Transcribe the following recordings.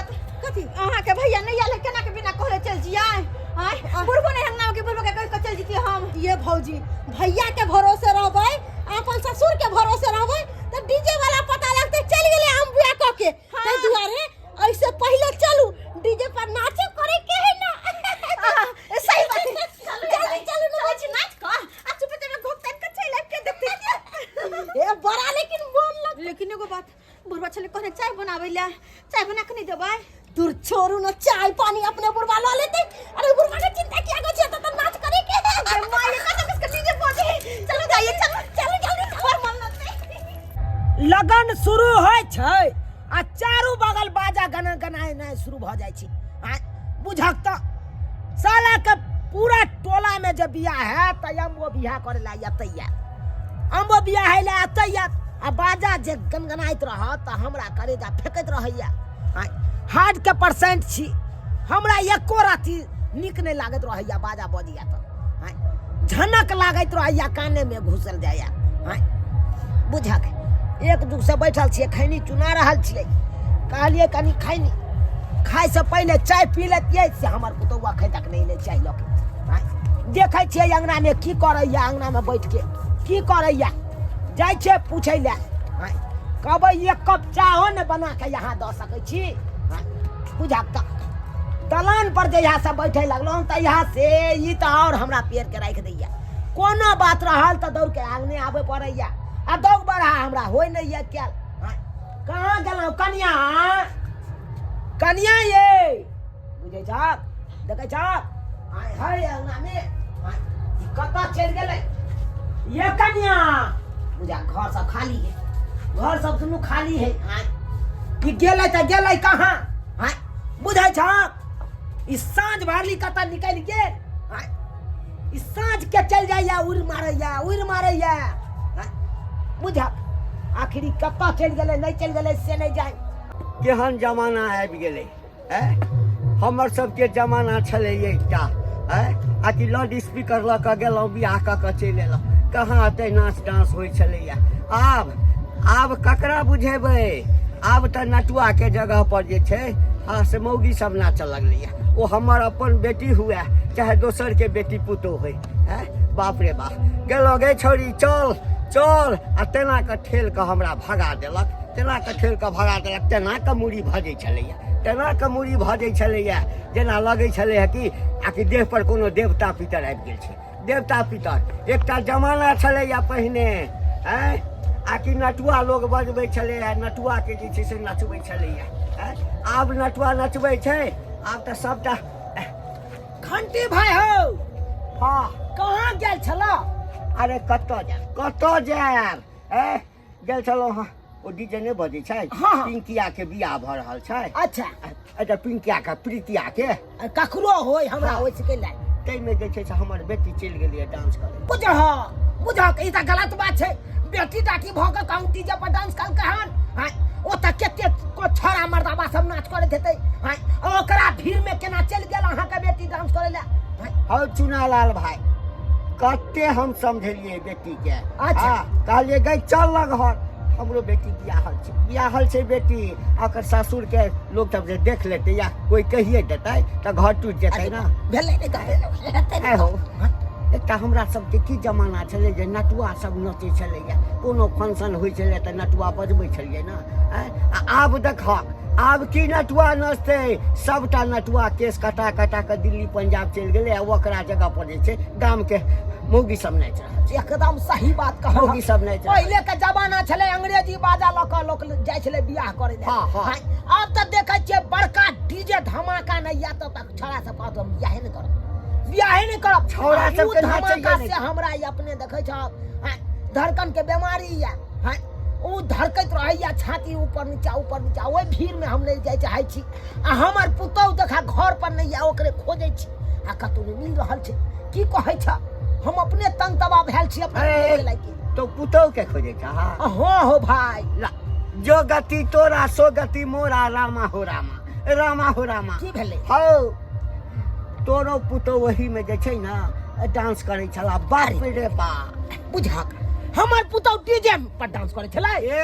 बात कथी अहाँ के भैया नहीं आले केना के बिना कहले चल जिया आय बुढ़बो नहीं हंगना के बुढ़बो के कह के चल जीती हम ये भौजी भैया के भरोसे रहबै अपन ससुर के भरोसे रहबै त डीजे वाला पता लगते चल गेले हम बुआ क के तै दुआरे ऐसे पहले चलू डीजे पर नाचे करे के है ना सही बात है चलो चलो नाच कर आ चुप चुप घोक के चल के देखते ए बड़ा लेकिन बोल लेकिन एगो बात बुढ़वा छले कहने चाय बनावे ला चाय बना के नहीं देबै दूर छोरू न चाय पानी अपने बुढ़वा ला लेते अरे बुढ़वा के चिंता किया गो छै त नाच करे के है माय का तो इसके डीजे बजे चलो जाइए चलो चलो जल्दी खबर मन लगन शुरू होय छै आ चारू बगल बाजा गना गनाए नहीं शुरू भ जाय छै बुझक त साला के पूरा टोला में जब बियाह है त हमो बियाह करे ला या तैयार हमो बियाह है ला तैयार आ बाजा जे गनगनाइत रह त हमरा करेगा फेकैत रहैया हार्ट के परसेंट छी हमरा एको राती निक नहीं लागत रहैया बाजा बजिया त झनक लागत रहैया काने में घुसल जाया बुझक एक दुख से बैठल छिए खैनी चुना रहल छिए कहलिए कनी खैनी खाए से पहले चाय पी लेतिए से हमर पुतौआ खै तक नहीं ले चाय लके देखै छिए अंगना में की करैया अंगना में बैठ के की करैया जाय छे पूछै ले कहबै एक कप चाहो न बना के यहाँ द सकै छी बुझक त दलान पर जे यहाँ सब बैठे लगलो त यहाँ से ई त और हमरा पेड़ के राख दैया कोनो बात रहल त दौड़ के आंगने आबे पड़ैया आ दौड़ बढ़ा हमरा होय नहीं है क्या कहाँ गेलौ कनिया कनिया ये बुझे छक देखे छक हाय अंगना में कत चल गेलै ये कनिया बुझा घर सब खाली है घर सब दुनू खाली है ई गेलै त गेलै कहाँ बुझे छक ई साँझ भरली कत निकल गेल ई साँझ के चल जाइया उड़ मारैया बुझा आखिरी कत्ता चल गेलै नहीं चल गेलै से नहीं जाय केहन जमाना आबि गेलै हमर सबके जमाना छलै एकटा आकि लाउड स्पीकर लऽ कऽ गेलहुँ बियाह कऽ कऽ चलि एलहुँ कहाँ एते नाच डांस होइ छलैया आब ककरा बुझेबै आब तऽ नटुआ के जगह पर जे छै से मौगी सब नाचऽ लगलैया ओ हमर अपन बेटी हुए चाहे दोसर के बेटी पुतोह होइ बाप रे बाप गेलो गे छोरी चल चल आ तेना के ठेल के हमरा भगा देलक तेना के मूड़ी भजै छलैया जेना लगै छलै कि आकि देह पर कोनो देवता पितर आबि गेल छै देवता पितर एकटा जमाना छलैया पहिने आकि नटुआ लोग बजबै छलैया नटुआ के जे छै से नचबै छलैया आब नटुआ नचबै छै आब तऽ सबटा घंटी भाई हो हाँ कहाँ गेल छला अरे कत जायब गेल छलहुँ हाँ ओ डीजे नहीं बजे छै पिंकिया के बियाह भ रहल छै अच्छा अच्छा पिंकिया के प्रीतिया के ककरो होय हमरा होय सके ला तै में जे छै से हमर बेटी चल गेलिए डांस करे बुझा ई त गलत बात छै बेटी डाटी भ के कहूं डीजे पर डांस कर कहन ओ त केते को छोरा मर्दाबा सब नाच करत हेतै ओकरा भीड़ में केना चल गेल अहाँ के बेटी डांस करे ला हौ चुनालाल भाई कते हम समझलिए बेटी के अच्छा कहलिए गई चल ल घर हमरो बेटी बियाहल छै बेटी ओकर ससुर के लोग तब जे देख लेते या कोई कहिए देतै त घर टूट जेतै ना भेलै नै कहै हो एकटा हमरा सबके की जमाना छलै जे नटुआ सब नचै छलैया कोनो फंक्शन होइ छलै त नटुआ बजबै छलियै ना आब देख आब की नटुआ नचतै सबटा नटुआ केस कटा के दिल्ली पंजाब चलि गेलै ओकरा जगह पर जे छै गाम के मौगी सब नाच रहल छै एकदम सही बात कहौ मौगी सब नाच पहिले के जमाना छलै अंग्रेजी बाजा लऽ कऽ लोक जाइ छलै बियाह करे ला आब त देखै छियै बड़का डीजे धमाका नहीं या त छोरा सब कहत हम बियाह नहीं करब छोरा सब के धमाका से हमरा अपने देखै छ धड़कन के बीमारी या ओ धड़कैत रहैया छाती ऊपर नीचा ओइ भीड़ में हम नहीं जाय चाहै छी आ हमर पुतौ देखा घर पर नहीं या ओकरे खोजै छी आ कतौ नहीं मिल रहल छै की कहै छ हम अपने तंग तबा भेल छी अपने लायक तो पुतौ के खोजै छ हो भाई जो गति तोरा सो गति मोरा रामा हो रामा की भेलै हौ तोरो पुतौ वही में जे छै ना डांस करे छला बाप रे बाप बुझा हमर पुतौ डीजे पर डांस करे छले ए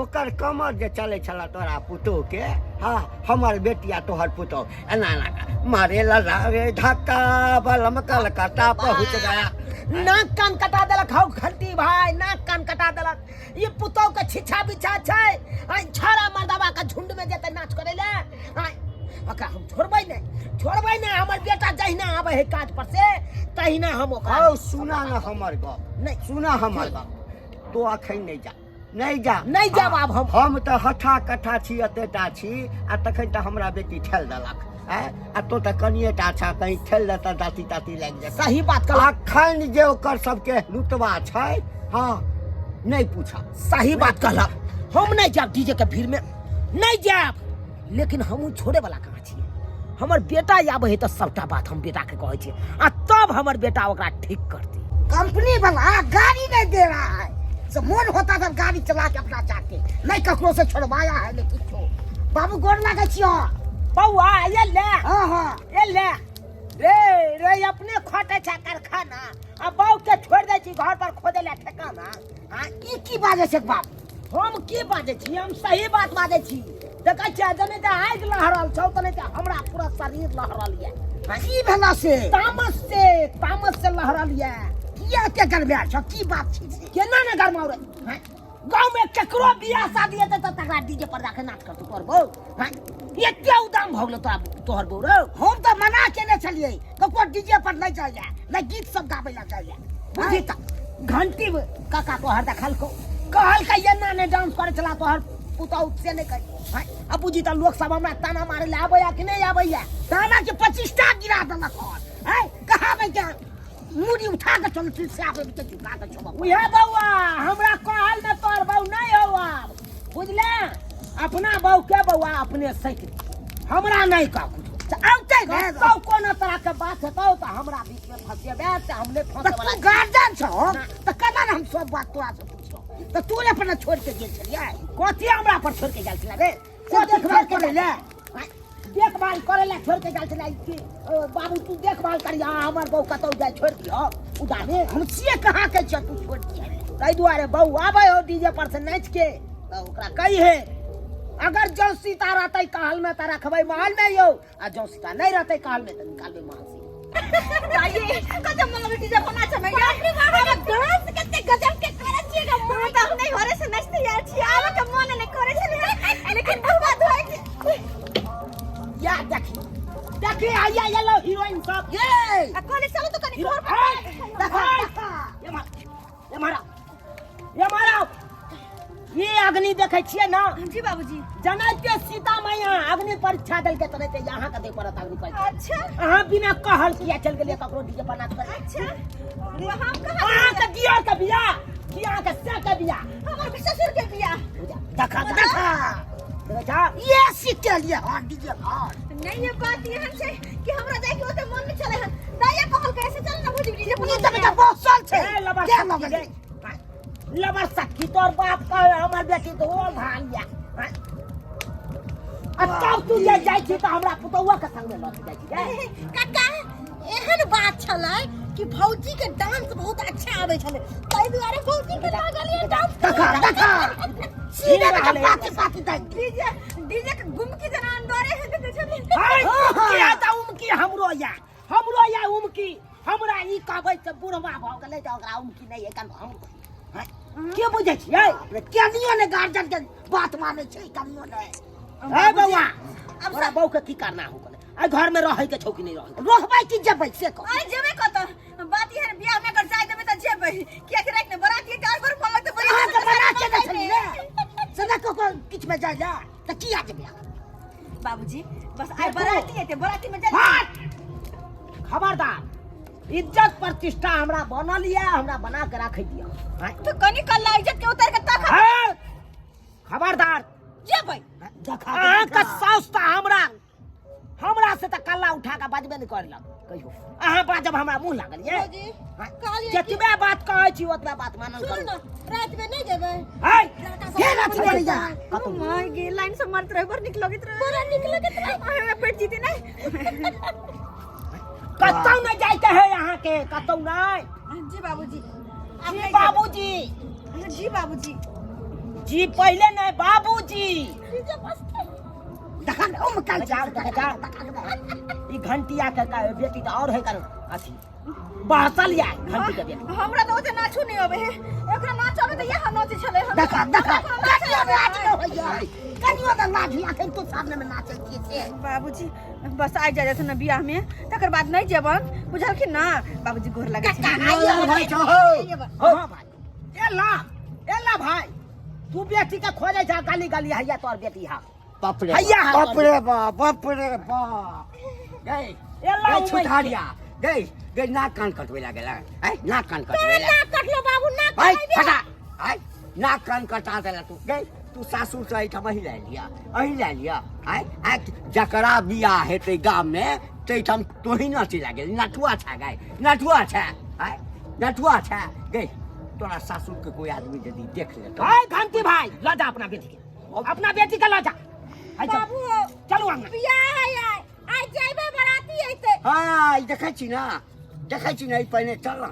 ओकर कमर जे चले छला तोरा पुतो के हाँ हमर बेटिया तोहर पुतो एना एना मारे ला रे धक्का बलम कल कटा पहुंच गया नाक कान कटा देलक हौ घंटी भाई नाक कान कटा देलक ये पुतौ के छिछा बिछा छै आ छाड़ा मर्दवा का झुंड में जेते नाच करे ले ओका हम छोड़बै नै हमर बेटा जहिना आबै है काज पर से तहिना हम ओकरा औ सुना ना हमर गप नहीं सुना हमर गप तो अखन नहीं जा नहीं जाब आब हम तो हठा कठा छी एतेटा छी आ तखन त हमरा बेटी ठेल देलक आ तो त कनिएटा छा कहीं ठेल देता दाती ताती लाग जाए सही बात कहला अखन जे ओकर सबके लुटवा छै हाँ नहीं पूछा सही बात कहला हम नहीं जाब डीजे के भीड़ में नहीं जाब लेकिन हम छोड़े वाला कहाँ छियै हमर बेटा आबै है तो सबटा बात हम बेटा के कहै छियै आ तब हमर बेटा ओकरा ठीक करती कंपनी वाला गाड़ी नहीं दे रहा है से मन होता था गाड़ी चला के अपना जाके नहीं ककरो से छोड़वाया है नहीं कुछो बाबू गोर लागे छियो बौआ ये ले हाँ ये ले रे अपने खोटे छा कारखाना आ बाऊ के छोड़ दे छी घर पर खोदे ले ठेकाना हाँ की बाजे से बाप हम की बाजे छी हम सही बात बाजे छी देखै छियै जने त आगि लहरल छौ तने त हमरा पूरा शरीर लहरल ये की भेला से तामस से लहरल ये किया के गरबा छ की बात छी से केना न गरमाउ रे गांव में केकरो बियाह शादी हेतै त तकरा डीजे पर राखे नाच करतौ करबो ये क्या उदाम भ गेलो तोहर बौ रे हम तो मना केने छलिए ककरो डीजे पर नहीं जाइए नहीं गीत सब गावे ला जाइए बुझी त घंटी काका तोहर देखलको कहल के एना ने डांस करे चला तोहर पुतौ से नहीं करी अब बुझी त लोग सब हमरा ताना मारे ले आबैया कि नहीं आबैया ताना के 25 टा गिरा देलक है कहां में के मुड़ी उठा के चल से आबे के झुका के छोबा उहे बौआ हमरा कहल में तोर बौ नहीं हो आब बुझले अपना बौ के बौआ अपने सैक हमरा नहीं का कुछ आउते ने तो कोनो तरह के बात हेतौ त हमरा बीच में फंसेबे त हमने फंसे वाला तू गार्जियन छो त केना हम सब बात तोरा से पूछो त तू अपन छोड़ के गेल छलिए कथी हमरा पर छोड़ के गेल छला रे से देखभाल करे ले देखभाल करे ले छोड़ के गेल छला कि बाबू तू देखभाल करिया हमर बौ कतौ जाय छोड़ दियो उदाने हम से कहां के छ तू छोड़ दिया तै दुआरे बौ आबै हो डीजे पर से नाच के त ओकरा कही है अगर जो सीता रहते कहल में त रखबै महल में यो आ जो सीता नहीं रहते कहल में त निकालबै महल से ताई कदम मंगल डीजे पर नाच में यार अरे डांस कते गजब के करे छिए ग मन त नहीं होरे से नाचते यार छी आवे के मन नहीं करे छले लेकिन बुआ धोए के या देखी आया ये लो हीरोइन सब ये आ कोने चलो तो कनी घर पर देखा ये मारा ये अग्नि देखे छिए ना जी बाबूजी जनते सीता मैया अग्नि परीक्षा दल के तरह यहाँ के दे पड़त अग्नि परीक्षा अच्छा अहाँ बिना कहल किया चल गेलिए ककरो डीजे पर नाच करे अच्छा हम कहां अहाँ के दिया के बिया कि अहाँ के से के बिया हमर ससुर के बियाह देखा ये सीख के लिए हां डीजे हां नहीं ये बात यहां से कि हमरा जाके ओते मन में चले दाया कहल कैसे चल ना बुझी डीजे पर ये तो बेटा बहुत साल छे क्या लगले लबर सखी तोर बाप का हमर बेटी तो ओ भालिया अब तब तू जे जाय छी त हमरा पुतौआ के संग में लग जाय छी काका एहन बात छलै कि भौजी के डांस बहुत अच्छा आवे छले ताई दुआरे भौजी के लागल ये डांस देखा सीधे बेटा पाती डीजे के गुमकी जना अंदरे है के छले क्या त उमकी हमरो या उमकी हमरा ई कहबै से बुढ़वा भ गेलै त ओकरा उमकी नहीं है कन हम के बुझै छियै केनियो ने गार्जियन के बात माने छै कनियो ने ए बौआ हमरा बौ के की करना हो गेलै आ घर में रहै के छौ कि नहीं रहै रोहबै की जबै से को अरे जेबे कत बात ये बियाह में कर जाय देबे त जेबे किया के रात में बराती चार बार मन लगते बड़ी हां के बना के न छली ने सदा को किछ में जाय जा त किया जेबे बाबूजी बस आइ बराती में जा खबरदार इज्जत प्रतिष्ठा हमरा बनल ये हमरा बना के राखै दिया तो कनी कल्ला इज्जत के उतार के तक खबरदार जेबे अहाँ का साउस त हमरा से त कल्ला उठा के बजबे नहीं करलक कहियो अहाँ बाजब हमरा मुंह लागल ये जतबे बात कहै छी ओतबे बात मानल करू रात में नहीं जेबे के रात में जा ओ माय गे लाइन से मारत रहे बर निकलोगित रहे बड़ा निकलोगित रहे मैं पेट जीती नहीं कतौ नहीं जाइते है यहाँ के कतौ नहीं जी बाबूजी बाबूजी जी बाबूजी जी पहले नहीं बाबूजी। डीजे बस देखा ना उम कल जाओ ई घंटिया के का बेटी तो और है कर अथी बहसल या घंटी के बेटी। हमरा तो ओते नाचू नहीं आवे है एकरा नाच आवे त यहां नाच छले हम देखा देखा कनियो नाच न होइया कनियो त नाच लाखे तो सामने में नाचे से बाबूजी बस आ जाए न बियाह में तकर बाद नहीं जेबन बुझल कि ना बाबूजी गोर लगे भाई छहो हां भाई एला भाई तू बेटी के खोजे जा गाली गाली हैया तोर बेटी हा बाप रे हैया बाप रे बाप रे बाप गई एला गई छुठारिया गई गई नाक कान कटवे लागेला है नाक कान कटवे ला कटलो बाबू ना भाई फटा है नाक कान कटा देला तू गई तू सासुर से ठम ही ले लिया है जकरा बियाह हेते गांव में ते ठम तो ही नाची लागे नठुआ छा गई नठुआ छा है नठुआ छा गई तोरा सासुर के कोई आदमी यदि देख ले तो हाय घंटी भाई ला जा अपना बेटी के ला जा बाबू चलो अंगना बियाह है आज जाइबे बराती आइते हां देखै छी ना ई पहिने चल ना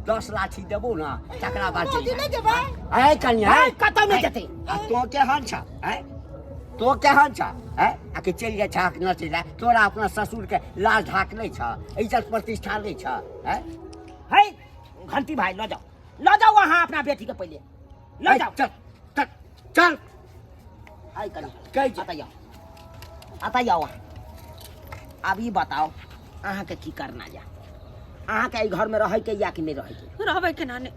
10 लाठी देबो ना तकरा बाद मोदी नहीं जेबे ए कन्या हाय कतौ नहीं जेते तो केहन छ है तो केहन छ है आके चल जा छाक न चला तोरा अपना ससुर के लाल ढाक नहीं छ इज्जत प्रतिष्ठा नहीं छ है हाय घंटी भाई ला जाओ वहां अपना बेटी के पहले ला जाओ चल चल हाय कर कह आता जाओ अब ये बताओ अहाँ के की करना जा अहाँ के घर में रहे के या कि नहीं रहे के रहबे के नाने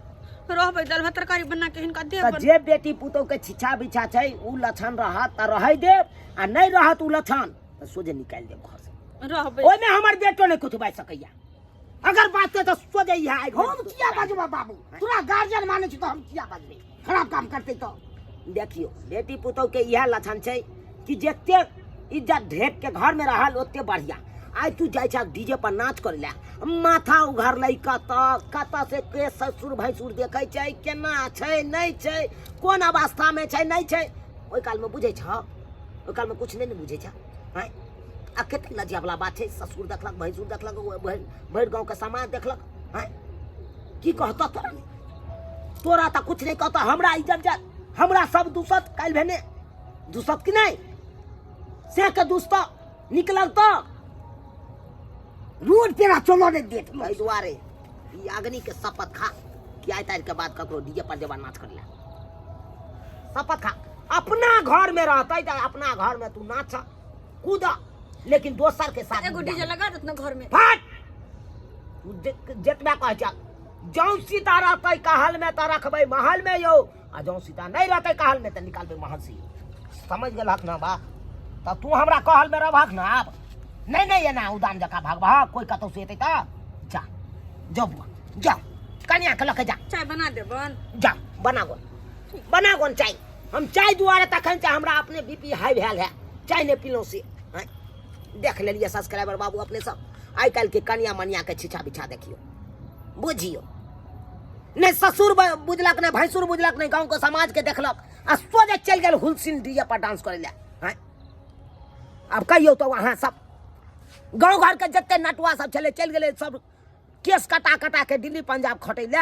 रहबे दाल भात तरकारी बना के हिनका दे तो जे बेटी पुतौ के छिछा बिछा छै उ लक्षण रहत त रहे देव आ नहीं रहत उ लक्षण तो सोझे निकाल देव घर से रहबे ओइ में हमर बेटो नहीं कुछ बाज सकैया अगर बात तो सोझे ही आइ हम किया बजबा बाबू तोरा गार्जियन माने छी तो हम किया बजबे खराब काम करते तो देखियो बेटी पुतौ के यह लक्षण छै कि जते इज्जत ढेक के घर में रहल ओते बढ़िया आज तू जाय छा डीजे पर नाच कर ले माथा उघार लै कता से के ससुर भैंसुर देखे छै केना छै नहीं छै कोन अवस्था में छै नहीं छै ओइ काल में बुझै छ ओइ काल में कुछ नहीं बुझै छ हैं आ कते लजिया वाला बात छै ससुर देखलक भैंसुर देखलक भैर गांव के समाज देखलक हैं की कहता तोरा त कुछ नहीं कहता हमरा इज्जत हमरा सब दूसत काल भेने दूसत कि नहीं से के दुस्त निकलल तो रोड तेरा चलो ने देत एहि दुआरे ई अग्नि के शपथ खा कि आइ तारीख के बाद ककरो डीजे पर जवान नाच कर ले शपथ खा अपना घर में रहता है अपना घर में तू नाच कूद लेकिन दोसर के साथ एगो डीजे लगा देत न घर में फट जतबा कह जा जौं सीता रहते कहल में त रखबे महल में यो आ जौं सीता नहीं रहते कहल में त निकालबे महल से समझ गेलक ना बा त तू हमरा कहल में रहक ना आप नहीं एना उदान जका भागबा कोई कतौ से एतै त जा जा कन्या के लके जा चाय बना देबन जा बना गोन चाय हम चाय दुआरे तखन से हमरा अपने बीपी हाई भेल है चाय ने पीलो से हैं? देख लेलिए सब्सक्राइबर बाबू अपने सब आई काल के कन्या मनिया के छिछा बिछा देखियो बुझियो नहीं ससुर बुझलक नहीं भैंसुर बुझलक नहीं गांव के समाज के देखलक आ सोझे चल गेल हुलसिन डीजे पर डांस करे ले हैं? अब कहियो तो वहां सब गांव घर के जत्ते नटुआ सब चले चल गेले सब केस कटा के दिल्ली पंजाब खटे ले आ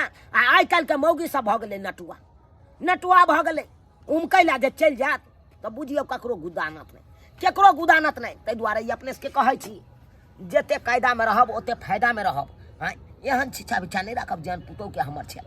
आई काल के मौगी सब भ गेले नटुआ भ गेले उमकै ला जे चल जात तो बुझियो ककरो गुदानत नहीं तै दुआरे ई अपने के कहै छी जते कायदा में रहब ओते फायदा में रहब हैं एहन छिछा बिछा नहीं रखब जेहन पुतौ के हमर छै